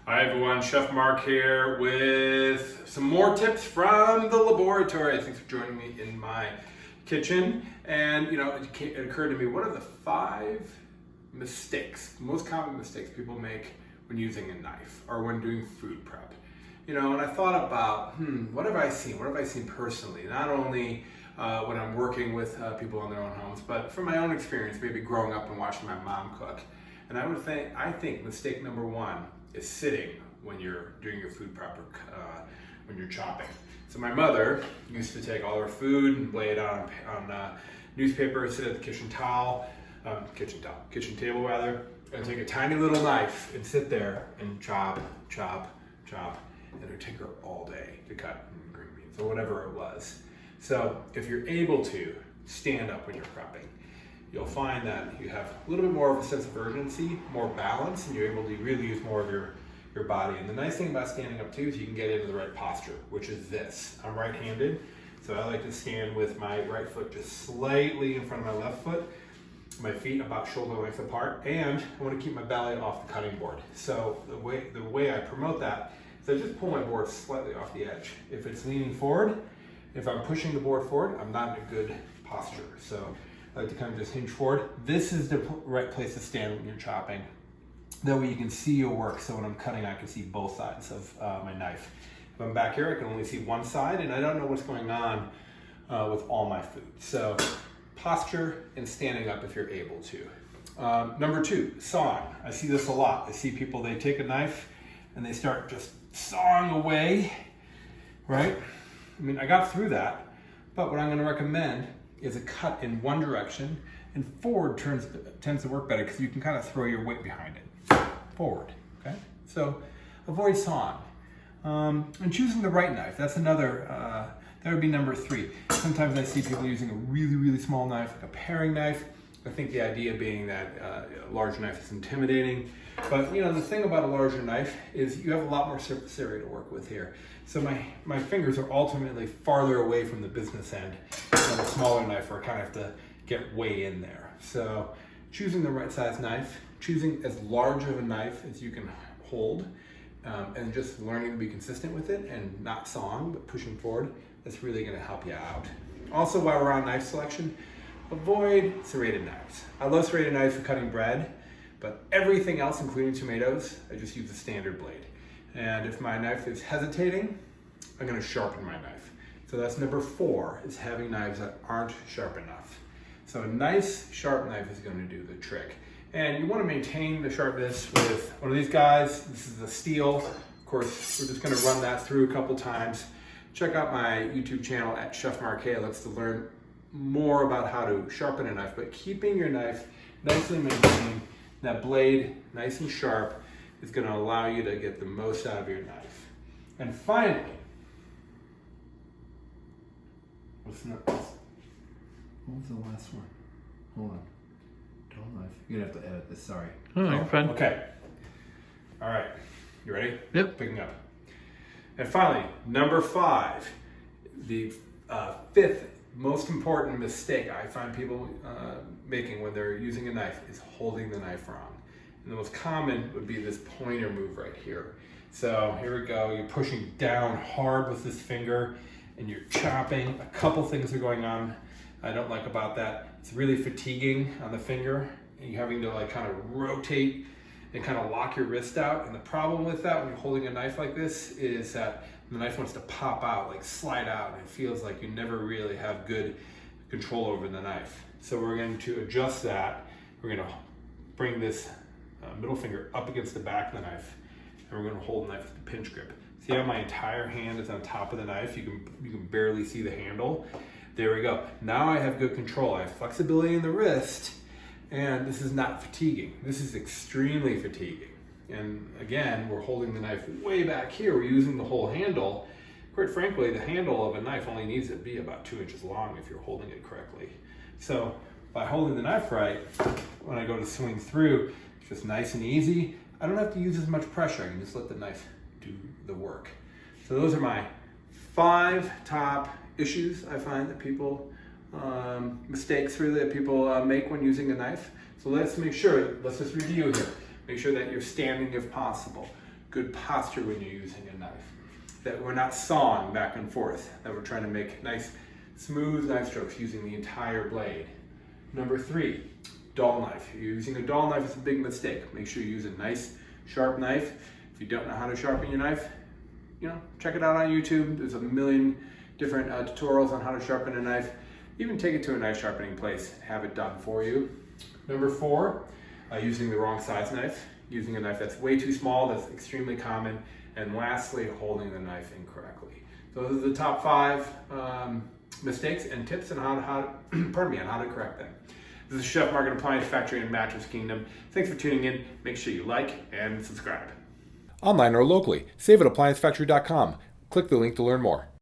Hi everyone, Chef Mark here with some more tips from the laboratory. Thanks for joining me in my kitchen. And it occurred to me, what are the 5 mistakes, most common mistakes people make when using a knife or when doing food prep? And I thought about, what have I seen? What have I seen personally? Not only when I'm working with people in their own homes, but from my own experience, maybe growing up and watching my mom cook. And I think mistake number 1 is sitting when you're doing your food prep or when you're chopping. So my mother used to take all her food and lay it on newspaper, sit at the kitchen table rather, and take a tiny little knife and sit there and chop. And it would take her all day to cut green beans or whatever it was. So if you're able to stand up when you're prepping, you'll find that you have a little bit more of a sense of urgency, more balance, and you're able to really use more of your body. And the nice thing about standing up too is you can get into the right posture, which is this. I'm right-handed, so I like to stand with my right foot just slightly in front of my left foot, my feet about shoulder length apart, and I want to keep my belly off the cutting board. So the way I promote that is I just pull my board slightly off the edge. If it's leaning forward, if I'm pushing the board forward, I'm not in a good posture. So I like to kind of just hinge forward. This is the right place to stand when you're chopping. That way you can see your work. So when I'm cutting, I can see both sides of my knife. If I'm back here, I can only see one side, and I don't know what's going on with all my food. So posture and standing up if you're able to. Number 2, sawing. I see this a lot. I see people, they take a knife and they start just sawing away, right? I mean, I got through that, but what I'm going to recommend is a cut in one direction, and forward tends to work better because you can kind of throw your weight behind it. Forward, okay? So avoid sawing. And choosing the right knife, that's another, that would be number 3. Sometimes I see people using a really, really small knife, like a paring knife. I think the idea being that a large knife is intimidating. But the thing about a larger knife is you have a lot more surface area to work with here. So my fingers are ultimately farther away from the business end than a smaller knife where I kind of have to get way in there. So choosing the right size knife, choosing as large of a knife as you can hold, and just learning to be consistent with it and not sawing, but pushing forward, that's really gonna help you out. Also, while we're on knife selection, avoid serrated knives. I love serrated knives for cutting bread, but everything else, including tomatoes, I just use a standard blade. And if my knife is hesitating, I'm gonna sharpen my knife. So that's number 4, is having knives that aren't sharp enough. So a nice sharp knife is gonna do the trick. And you wanna maintain the sharpness with one of these guys. This is a steel. Of course, we're just gonna run that through a couple times. Check out my YouTube channel at Chef Mark to learn more about how to sharpen a knife, but keeping your knife nicely maintained, that blade nice and sharp, is going to allow you to get the most out of your knife. And finally, what was the last one? Hold on. Dull knife. You're going to have to edit this, sorry. Oh, you're fine. Okay. All right. You ready? Yep. Picking up. And finally, number 5, the 5th most important mistake I find people making when they're using a knife is holding the knife wrong. And the most common would be this pointer move right here. So here we go, you're pushing down hard with this finger and you're chopping. A couple things are going on I don't like about that. It's really fatiguing on the finger, and you're having to like kind of rotate and kind of lock your wrist out. And the problem with that when you're holding a knife like this is that the knife wants to pop out, like slide out, and it feels like you never really have good control over the knife. So we're going to adjust that. We're going to bring this middle finger up against the back of the knife, and we're going to hold the knife with the pinch grip. See how my entire hand is on top of the knife? You can barely see the handle. There we go. Now I have good control. I have flexibility in the wrist, and this is not fatiguing. This is extremely fatiguing. And again, we're holding the knife way back here. We're using the whole handle. Quite frankly, the handle of a knife only needs to be about 2 inches long if you're holding it correctly. So by holding the knife right, when I go to swing through, it's just nice and easy. I don't have to use as much pressure. I can just let the knife do the work. So those are my 5 top issues I find that people, mistakes really that people make when using a knife. So let's just review here. Make sure that you're standing if possible. good posture when you're using a knife. That we're not sawing back and forth, that we're trying to make nice, smooth knife strokes using the entire blade. Number 3, dull knife. If you're using a dull knife, it's a big mistake. Make sure you use a nice, sharp knife. If you don't know how to sharpen your knife, check it out on YouTube. There's a million different tutorials on how to sharpen a knife. Even take it to a knife sharpening place, have it done for you. Number 4, using the wrong size knife, using a knife that's way too small, that's extremely common. And lastly, holding the knife incorrectly. So those are the top 5 mistakes and tips on how to correct them. This is Chef Mark at Appliance Factory in Mattress Kingdom. Thanks for tuning in. Make sure you like and subscribe. Online or locally, save at ApplianceFactory.com. Click the link to learn more.